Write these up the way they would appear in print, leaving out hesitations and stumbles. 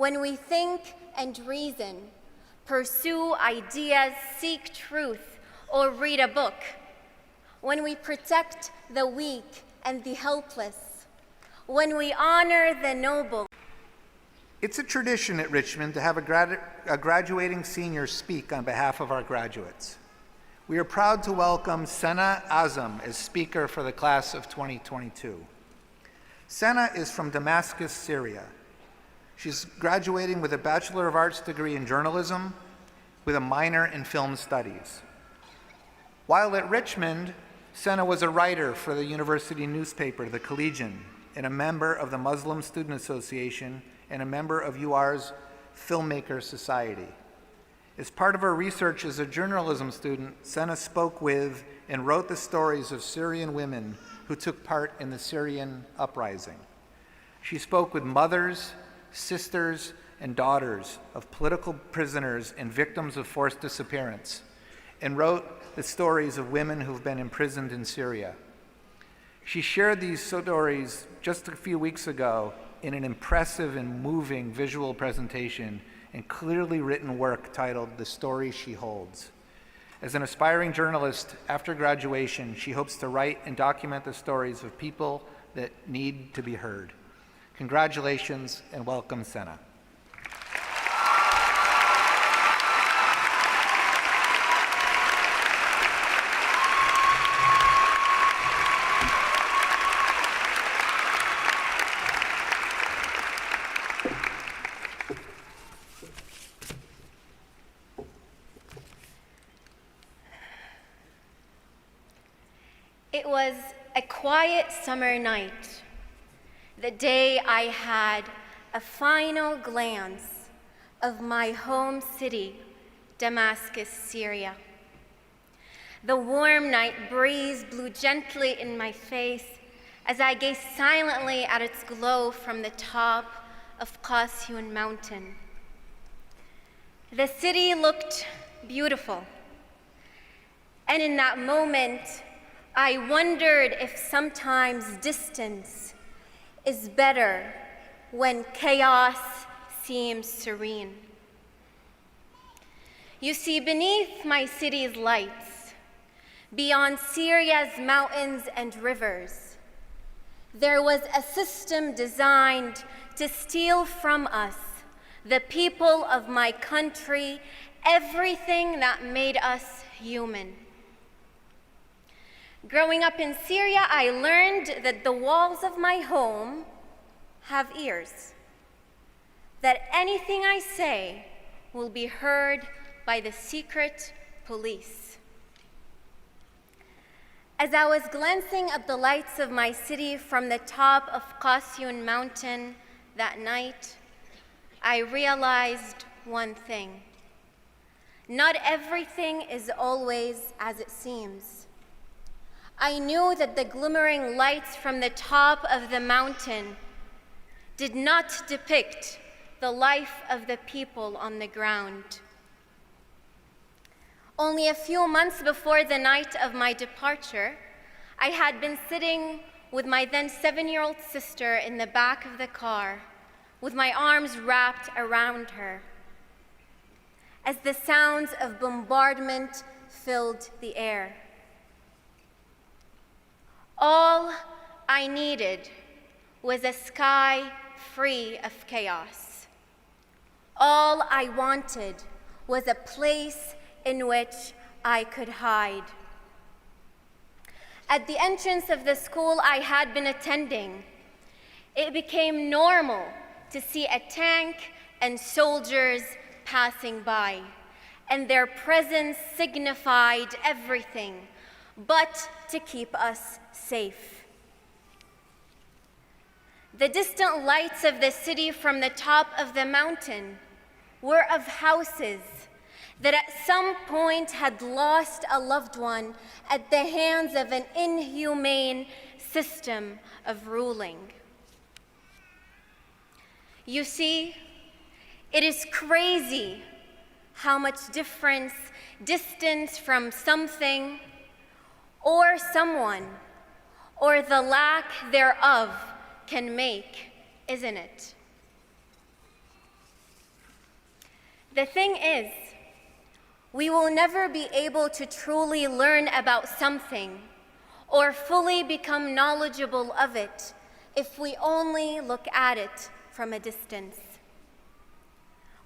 when we think and reason, pursue ideas, seek truth, or read a book, when we protect the weak and the helpless, when we honor the noble. It's a tradition at Richmond to have a graduating senior speak on behalf of our graduates. We are proud to welcome Sana Azem as speaker for the class of 2022. Sana is from Damascus, Syria. She's graduating with a Bachelor of Arts degree in journalism with a minor in film studies. While at Richmond, Sana was a writer for the university newspaper, The Collegian, and a member of the Muslim Student Association and a member of UR's Filmmaker Society. As part of her research as a journalism student, Sana spoke with and wrote the stories of Syrian women who took part in the Syrian uprising. She spoke with mothers, sisters, and daughters of political prisoners and victims of forced disappearance, and wrote the stories of women who've been imprisoned in Syria. She shared these stories just a few weeks ago in an impressive and moving visual presentation and clearly written work titled The Story She Holds. As an aspiring journalist, after graduation, she hopes to write and document the stories of people that need to be heard. Congratulations and welcome, Sana. It was a quiet summer night, the day I had a final glance of my home city, Damascus, Syria. The warm night breeze blew gently in my face as I gazed silently at its glow from the top of Qasyun Mountain. The city looked beautiful, and in that moment, I wondered if sometimes distance is better when chaos seems serene. You see, beneath my city's lights, beyond Syria's mountains and rivers, there was a system designed to steal from us, the people of my country, everything that made us human. Growing up in Syria, I learned that the walls of my home have ears, that anything I say will be heard by the secret police. As I was glancing at the lights of my city from the top of Qasyun Mountain that night, I realized one thing. Not everything is always as it seems. I knew that the glimmering lights from the top of the mountain did not depict the life of the people on the ground. Only a few months before the night of my departure, I had been sitting with my then 7-year-old sister in the back of the car, with my arms wrapped around her, as the sounds of bombardment filled the air. All I needed was a sky free of chaos. All I wanted was a place in which I could hide. At the entrance of the school I had been attending, it became normal to see a tank and soldiers passing by, and their presence signified everything but to keep us safe. The distant lights of the city from the top of the mountain were of houses that at some point had lost a loved one at the hands of an inhumane system of ruling. You see, it is crazy how much difference distance from something or someone or the lack thereof can make, isn't it? The thing is, we will never be able to truly learn about something or fully become knowledgeable of it if we only look at it from a distance.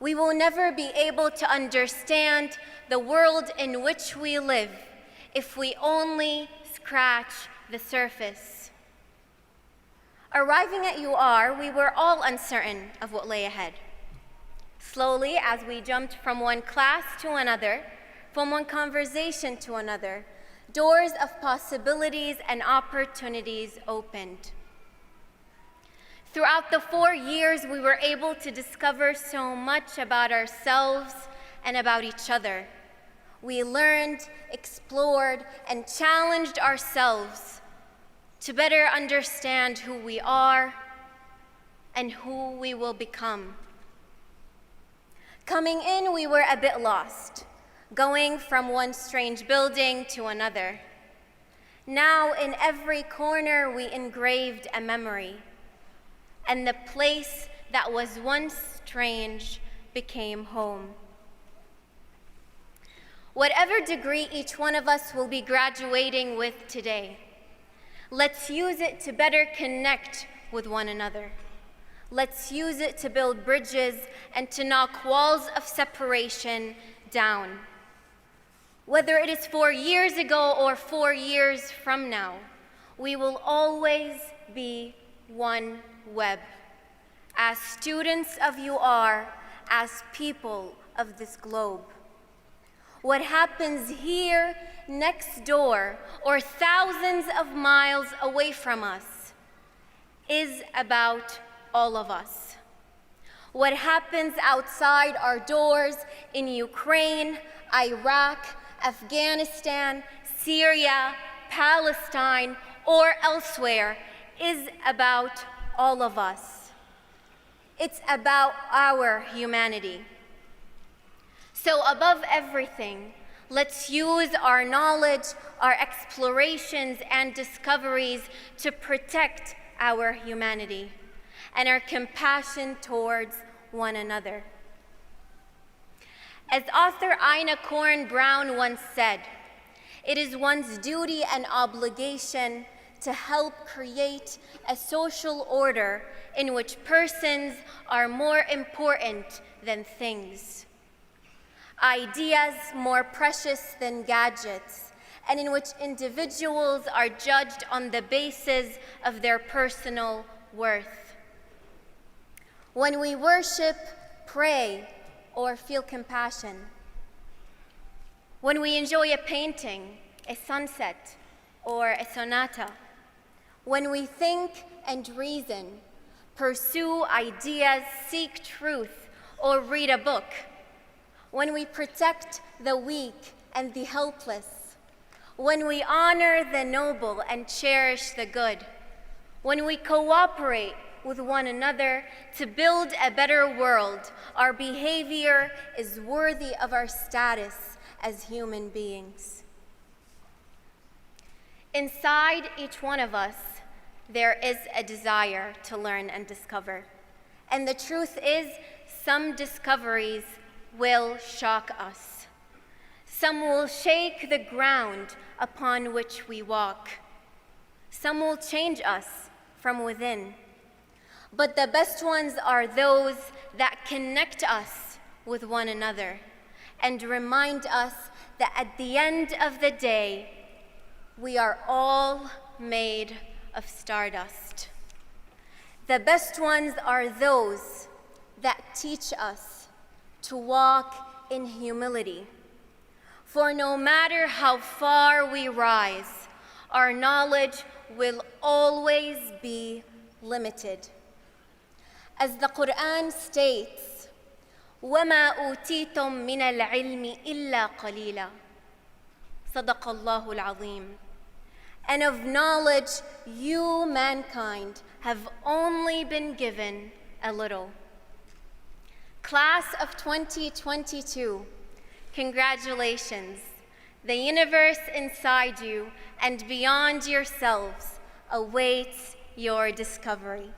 We will never be able to understand the world in which we live if we only scratch the surface. Arriving at UR, we were all uncertain of what lay ahead. Slowly, as we jumped from one class to another, from one conversation to another, doors of possibilities and opportunities opened. Throughout the 4 years, we were able to discover so much about ourselves and about each other. We learned, explored, and challenged ourselves to better understand who we are and who we will become. Coming in, we were a bit lost, going from one strange building to another. Now, in every corner, we engraved a memory, and the place that was once strange became home. Whatever degree each one of us will be graduating with today, let's use it to better connect with one another. Let's use it to build bridges and to knock walls of separation down. Whether it is 4 years ago or 4 years from now, we will always be one web. As students of UR, as people of this globe. What happens here, next door, or thousands of miles away from us is about all of us. What happens outside our doors in Ukraine, Iraq, Afghanistan, Syria, Palestine, or elsewhere is about all of us. It's about our humanity. So above everything, let's use our knowledge, our explorations, and discoveries to protect our humanity and our compassion towards one another. As author Ina Corn Brown once said, it is one's duty and obligation to help create a social order in which persons are more important than things, ideas more precious than gadgets, and in which individuals are judged on the basis of their personal worth. When we worship, pray, or feel compassion, when we enjoy a painting, a sunset, or a sonata, when we think and reason, pursue ideas, seek truth, or read a book, when we protect the weak and the helpless, when we honor the noble and cherish the good, when we cooperate with one another to build a better world, our behavior is worthy of our status as human beings. Inside each one of us, there is a desire to learn and discover. And the truth is, some discoveries will shock us. Some will shake the ground upon which we walk. Some will change us from within. But the best ones are those that connect us with one another and remind us that at the end of the day, we are all made of stardust. The best ones are those that teach us to walk in humility. For no matter how far we rise, our knowledge will always be limited. As the Quran states, وَمَا أُوتِيتُم مِّنَ الْعِلْمِ إِلَّا قَلِيلًا. صدق الله العظيم. And of knowledge, you, mankind, have only been given a little. Class of 2022, congratulations. The universe inside you and beyond yourselves awaits your discovery.